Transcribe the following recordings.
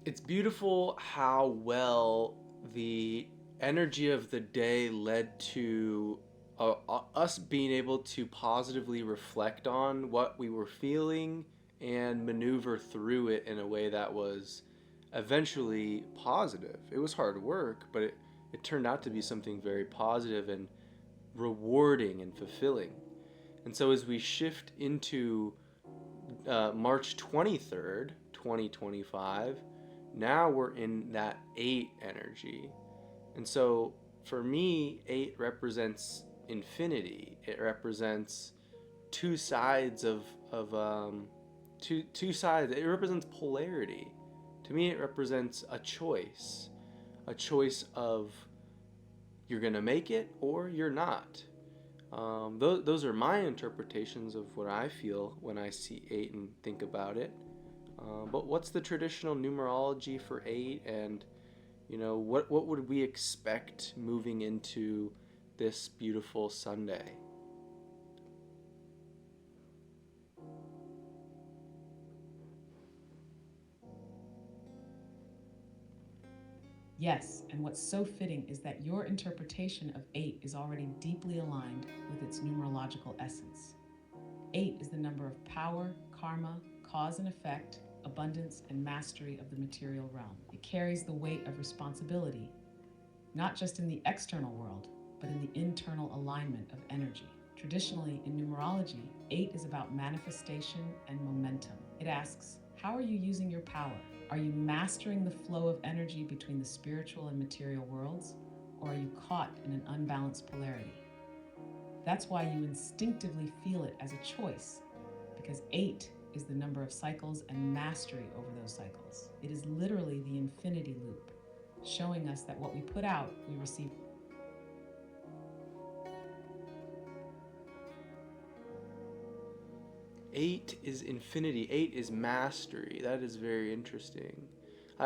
It's beautiful how well the energy of the day led to us being able to positively reflect on what we were feeling and maneuver through it in a way that was eventually positive. It was hard work, but it turned out to be something very positive and rewarding and fulfilling. And so as we shift into March 23rd, 2025, now we're in that 8 energy. And so for me, 8 represents infinity. It represents two sides of two sides. It represents polarity. To me, it represents a choice of you're going to make it or you're not. Those are my interpretations of what I feel when I see 8 and think about it. But what's the traditional numerology for 8, and what would we expect moving into this beautiful Sunday? Yes, and what's so fitting is that your interpretation of 8 is already deeply aligned with its numerological essence. 8 is the number of power, karma, cause and effect, abundance, and mastery of the material realm. It carries the weight of responsibility, not just in the external world, but in the internal alignment of energy. Traditionally, in numerology, 8 is about manifestation and momentum. It asks, how are you using your power? Are you mastering the flow of energy between the spiritual and material worlds, or are you caught in an unbalanced polarity? That's why you instinctively feel it as a choice, because 8 is the number of cycles and mastery over those cycles. It is literally the infinity loop, showing us that what we put out, we receive. 8 is infinity. 8 is mastery. That is very interesting.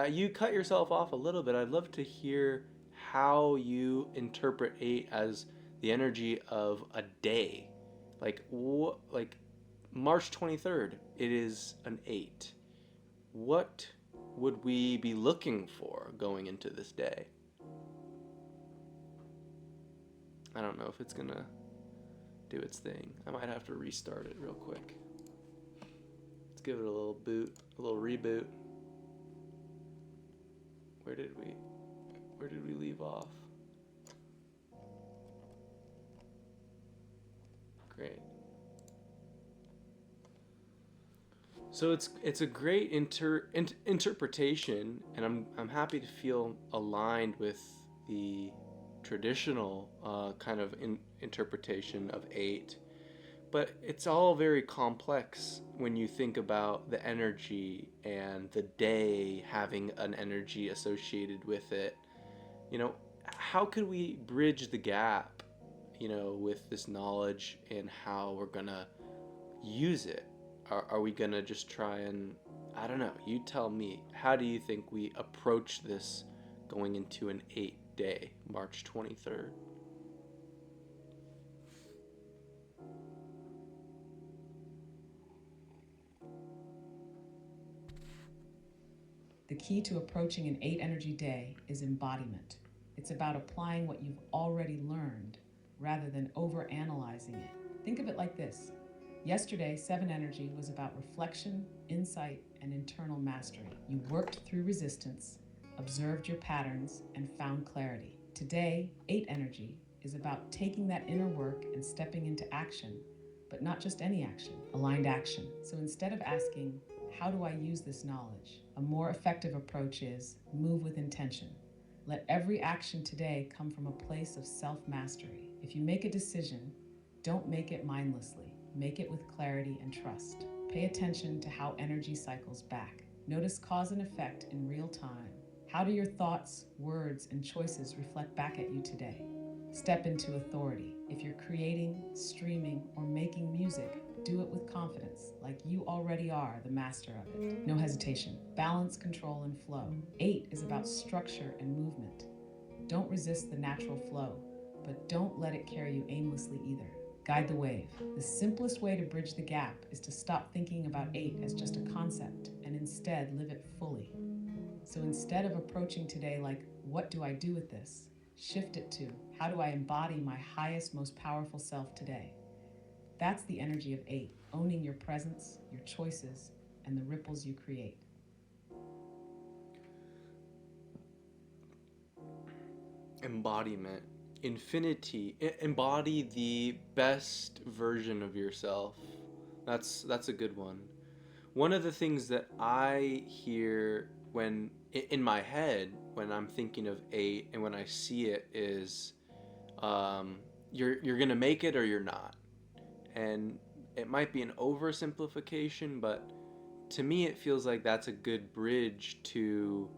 You cut yourself off a little bit. I'd love to hear how you interpret 8 as the energy of a day. Like March 23rd, it is an 8. What would we be looking for going into this day? I don't know if it's going to do its thing. I might have to restart it real quick. Let's give it a little boot, a little reboot. Where did we where did we leave off? Great. So it's a great interpretation, and I'm happy to feel aligned with the traditional kind of interpretation of 8. But it's all very complex when you think about the energy and the day having an energy associated with it. You know, how could we bridge the gap, with this knowledge and how we're gonna use it? Are we gonna just try and, I don't know, you tell me, how do you think we approach this going into an 8 day, March 23rd? The key to approaching an 8 energy day is embodiment. It's about applying what you've already learned rather than over-analyzing it. Think of it like this. Yesterday, 7 energy was about reflection, insight, and internal mastery. You worked through resistance, observed your patterns, and found clarity. Today, 8 energy is about taking that inner work and stepping into action, but not just any action, aligned action. So instead of asking, how do I use this knowledge? A more effective approach is move with intention. Let every action today come from a place of self mastery. If you make a decision, don't make it mindlessly. Make it with clarity and trust. Pay attention to how energy cycles back. Notice cause and effect in real time. How do your thoughts, words, and choices reflect back at you today? Step into authority. If you're creating, streaming, or making music, do it with confidence, like you already are the master of it. No hesitation. Balance, control, and flow. 8 is about structure and movement. Don't resist the natural flow, but don't let it carry you aimlessly either. Guide the wave. The simplest way to bridge the gap is to stop thinking about 8 as just a concept and instead live it fully. So So instead of approaching today like, what do I do with this? Shift it to, how do I embody my highest, most powerful self today? That's the energy of 8, owning your presence, your choices, and the ripples you create. Embodiment. Infinity. Embody the best version of yourself. That's a good one. One of the things that I hear when in my head when I'm thinking of 8 and when I see it is you're gonna make it or you're not. And it might be an oversimplification, but to me it feels like that's a good bridge to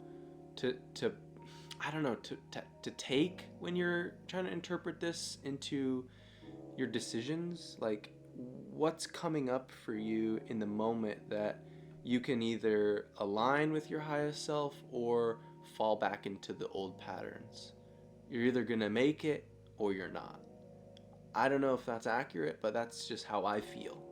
I don't know to take when you're trying to interpret this into your decisions. Like, what's coming up for you in the moment that you can either align with your highest self or fall back into the old patterns. You're either gonna make it or you're not. I don't know if that's accurate, but that's just how I feel.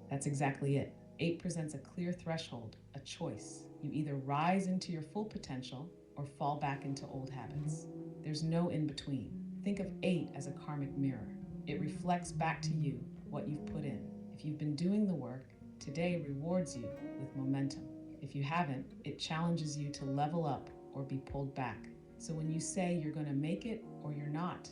That's exactly it. 8 presents a clear threshold, a choice. You either rise into your full potential or fall back into old habits. There's no in between. Think of 8 as a karmic mirror. It reflects back to you what you've put in. If you've been doing the work, today rewards you with momentum. If you haven't, it challenges you to level up or be pulled back. So when you say you're going to make it or you're not,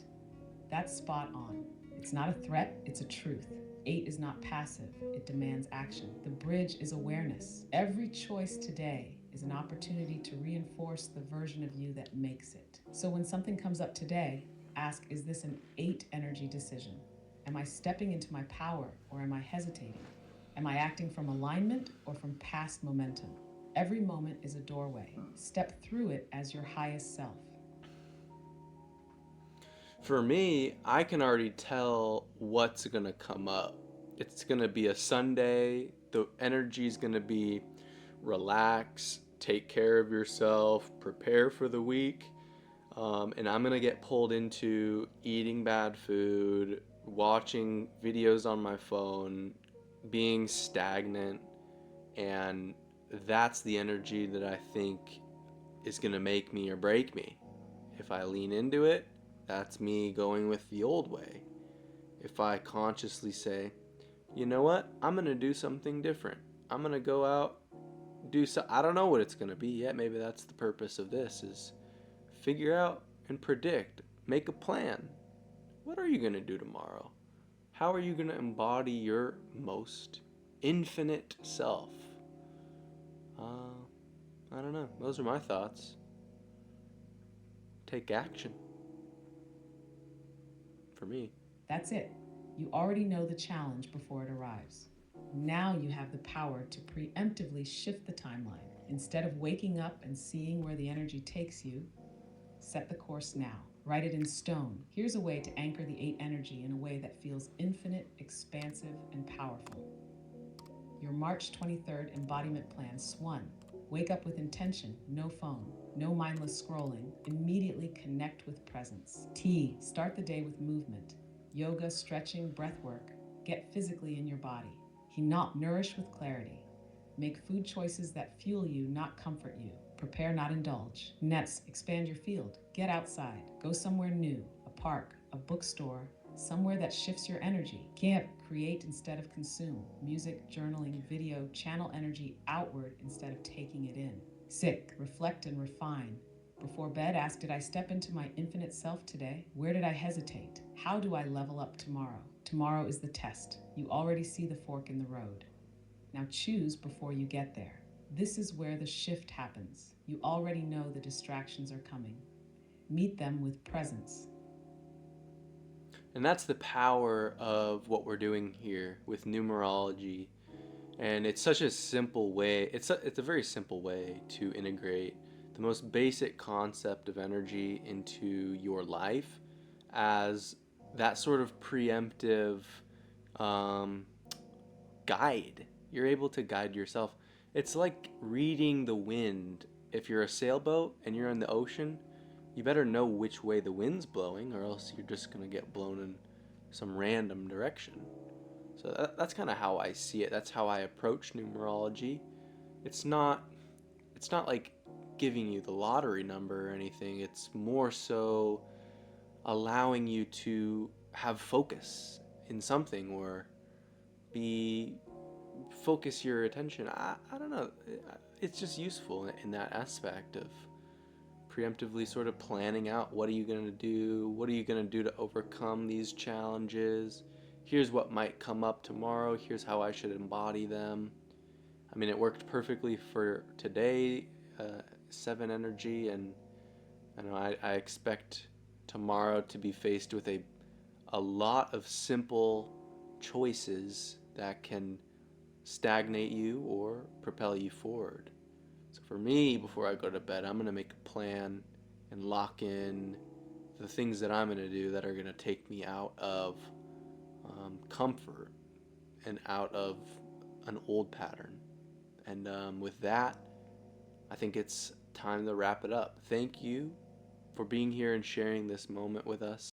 that's spot on. It's not a threat, it's a truth. 8 is not passive, it demands action. The bridge is awareness. Every choice today is an opportunity to reinforce the version of you that makes it. So when something comes up today, ask, is this an 8 energy decision? Am I stepping into my power or am I hesitating? Am I acting from alignment or from past momentum? Every moment is a doorway. Step through it as your highest self. For me, I can already tell what's gonna come up. It's gonna be a Sunday. The energy's gonna be relax, take care of yourself, prepare for the week. And I'm gonna get pulled into eating bad food, watching videos on my phone, being stagnant, and that's the energy that I think is gonna make me or break me. If I lean into it, that's me going with the old way. If I consciously say, you know what, I'm gonna do something different. I'm gonna go out, do so. I don't know what it's gonna be yet. Maybe that's the purpose of this: is figure out and predict, make a plan. What are you going to do tomorrow? How are you going to embody your most infinite self? I don't know. Those are my thoughts. Take action for me. That's it. You already know the challenge before it arrives. Now you have the power to preemptively shift the timeline. Instead of waking up and seeing where the energy takes you, set the course now. Write it in stone. Here's a way to anchor the 8 energy in a way that feels infinite, expansive, and powerful. Your March 23rd embodiment plan, SWAN. Wake up with intention, no phone, no mindless scrolling. Immediately connect with presence. T. Start the day with movement. Yoga, stretching, breath work. Get physically in your body. Hinat. Nourish with clarity. Make food choices that fuel you, not comfort you. Prepare, not indulge. Nets. Expand your field. Get outside. Go somewhere new. A park, a bookstore, somewhere that shifts your energy. Camp. Create instead of consume. Music, journaling, video, channel energy outward instead of taking it in. Sick. Reflect and refine. Before bed, ask, did I step into my infinite self today? Where did I hesitate? How do I level up tomorrow? Tomorrow is the test. You already see the fork in the road. Now choose before you get there. This is where the shift happens. You already know the distractions are coming. Meet them with presence. And that's the power of what we're doing here with numerology. And it's such a simple way, it's a very simple way to integrate the most basic concept of energy into your life as that sort of preemptive um, guide. You're able to guide yourself. It's like reading the wind. If you're a sailboat and you're in the ocean, you better know which way the wind's blowing, or else you're just going to get blown in some random direction. So that's kind of how I see it. That's how I approach numerology. It's not it's not like giving you the lottery number or anything. It's more so allowing you to have focus in something, or be focus your attention. I don't know. It's just useful in that aspect of preemptively sort of planning out, what are you going to do? What are you going to do to overcome these challenges? Here's what might come up tomorrow. Here's how I should embody them. I mean, it worked perfectly for today, 7 energy, and I know I expect tomorrow to be faced with a lot of simple choices that can stagnate you or propel you forward. So for me, before I go to bed, I'm going to make a plan and lock in the things that I'm going to do that are going to take me out of comfort and out of an old pattern. And with that, I think it's time to wrap it up. Thank you for being here and sharing this moment with us.